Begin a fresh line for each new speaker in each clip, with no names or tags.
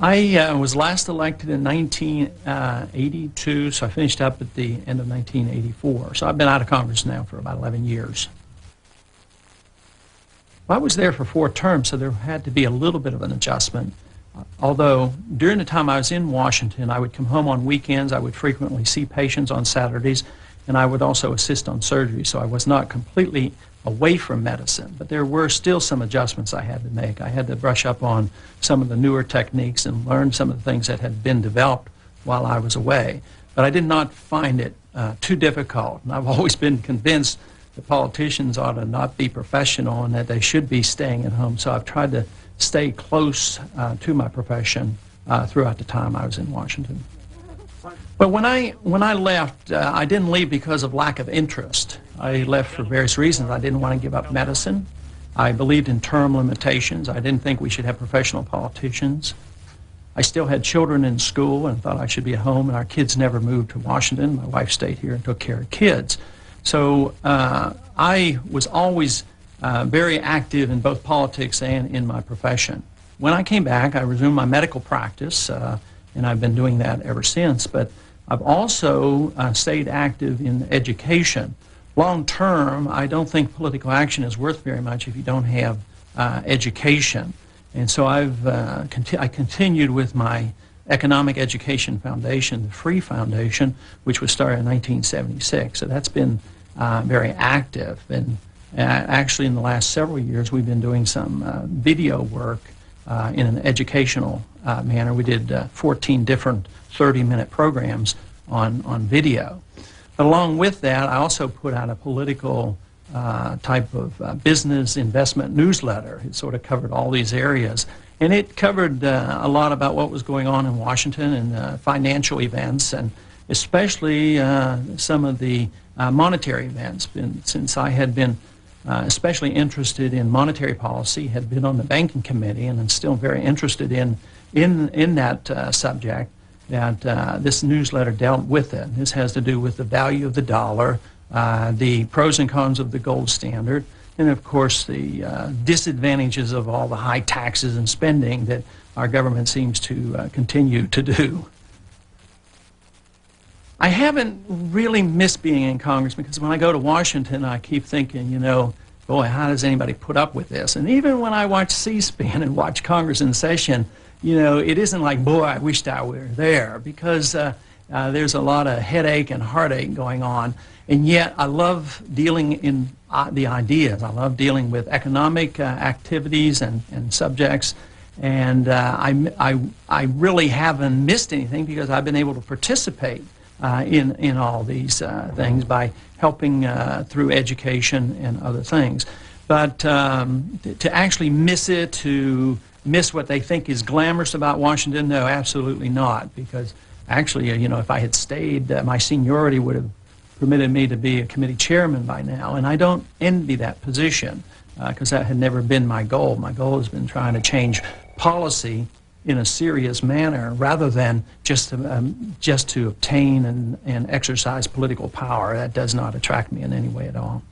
I was last elected in 1982, so I finished up at the end of 1984. So I've been out of Congress now for about 11 years. Well, I was there for 4 terms, so there had to be a little bit of an adjustment. Although during the time I was in Washington, I would come home on weekends, I would frequently see patients on Saturdays, and I would also assist on surgery, so I was not completely away from medicine. But there were still some adjustments I had to make. I had to brush up on some of the newer techniques and learn some of the things that had been developed while I was away. But I did not find it too difficult. And I've always been convinced that politicians ought to not be professional and that they should be staying at home. So I've tried to stay close to my profession throughout the time I was in Washington. But when I left, I didn't leave because of lack of interest. I left for various reasons. I didn't want to give up medicine. I believed in term limitations. I didn't think we should have professional politicians. I still had children in school and thought I should be at home, and our kids never moved to Washington. My wife stayed here and took care of kids. So I was always very active in both politics and in my profession. When I came back, I resumed my medical practice, and I've been doing that ever since. But I've also stayed active in education. Long term, I don't think political action is worth very much if you don't have education. And so I continued with my Economic Education Foundation, the Free Foundation, which was started in 1976. So that's been very active. And actually, in the last several years, we've been doing some video work in an educational manner. We did 14 different 30-minute programs on video. But along with that, I also put out a political type of business investment newsletter. It sort of covered all these areas. And it covered a lot about what was going on in Washington and financial events, and especially some of the monetary events. Since I had been especially interested in monetary policy, had been on the banking committee, and I'm still very interested in that subject, that this newsletter dealt with it. This has to do with the value of the dollar, the pros and cons of the gold standard, and of course the disadvantages of all the high taxes and spending that our government seems to continue to do. I haven't really missed being in Congress, because when I go to Washington, I keep thinking, you know, boy, how does anybody put up with this? And even when I watch C-SPAN and watch Congress in session, you know, it isn't like, boy, I wished I were there, because there's a lot of headache and heartache going on. And yet I love dealing in the ideas. I love dealing with economic activities and subjects. And I really haven't missed anything, because I've been able to participate in all these things by helping through education and other things. But to actually miss it, to miss what they think is glamorous about Washington, no, absolutely not. Because actually, you know, if I had stayed, my seniority would have permitted me to be a committee chairman by now. And I don't envy that position, because that had never been my goal. My goal has been trying to change policy in a serious manner, rather than just to obtain and exercise political power. That does not attract me in any way at all.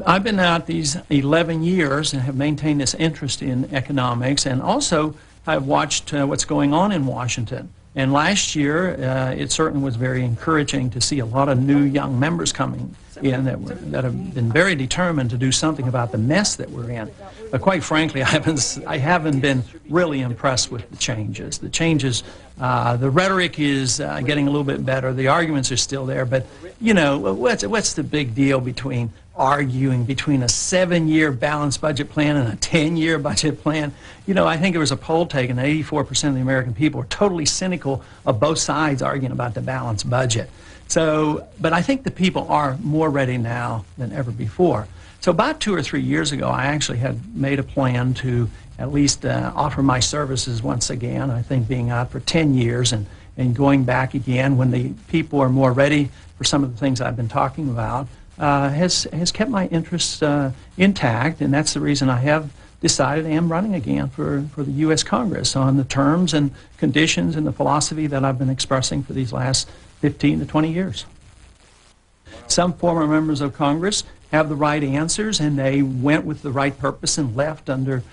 I've been out these 11 years and have maintained this interest in economics, and also I've watched what's going on in Washington. And last year, it certainly was very encouraging to see a lot of new young members coming in that have been very determined to do something about the mess that we're in. But quite frankly, I haven't been really impressed with the changes. The changes, the rhetoric is getting a little bit better. The arguments are still there, but you know, what's the big deal between arguing between a 7-year balanced budget plan and a 10-year budget plan? You know, I think there was a poll taken that 84% of the American people are totally cynical of both sides arguing about the balanced budget. So, but I think the people are more ready now than ever before. So about 2 or 3 years ago, I actually had made a plan to at least offer my services once again. I think being out for 10 years and going back again when the people are more ready for some of the things I've been talking about has kept my interests intact, and that's the reason I have decided I am running again for the U.S. Congress on the terms and conditions and the philosophy that I've been expressing for these last 15 to 20 years. Some former members of Congress have the right answers, and they went with the right purpose and left under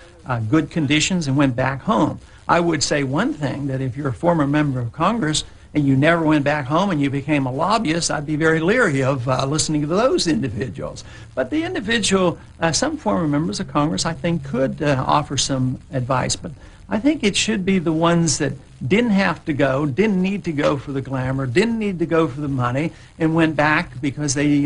good conditions and went back home. I would say one thing, that if you're a former member of Congress and you never went back home and you became a lobbyist, I'd be very leery of listening to those individuals. But the individual, some former members of Congress, I think, could offer some advice. But I think it should be the ones that didn't have to go, didn't need to go for the glamour, didn't need to go for the money, and went back because they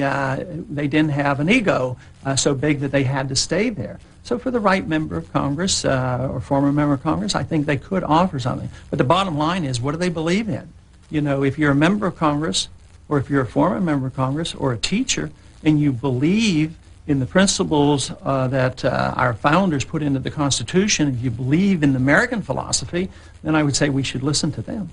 didn't have an ego so big that they had to stay there. So for the right member of Congress or former member of Congress, I think they could offer something. But the bottom line is, what do they believe in? You know, if you're a member of Congress, or if you're a former member of Congress, or a teacher, and you believe in the principles that our founders put into the Constitution, if you believe in the American philosophy, then I would say we should listen to them.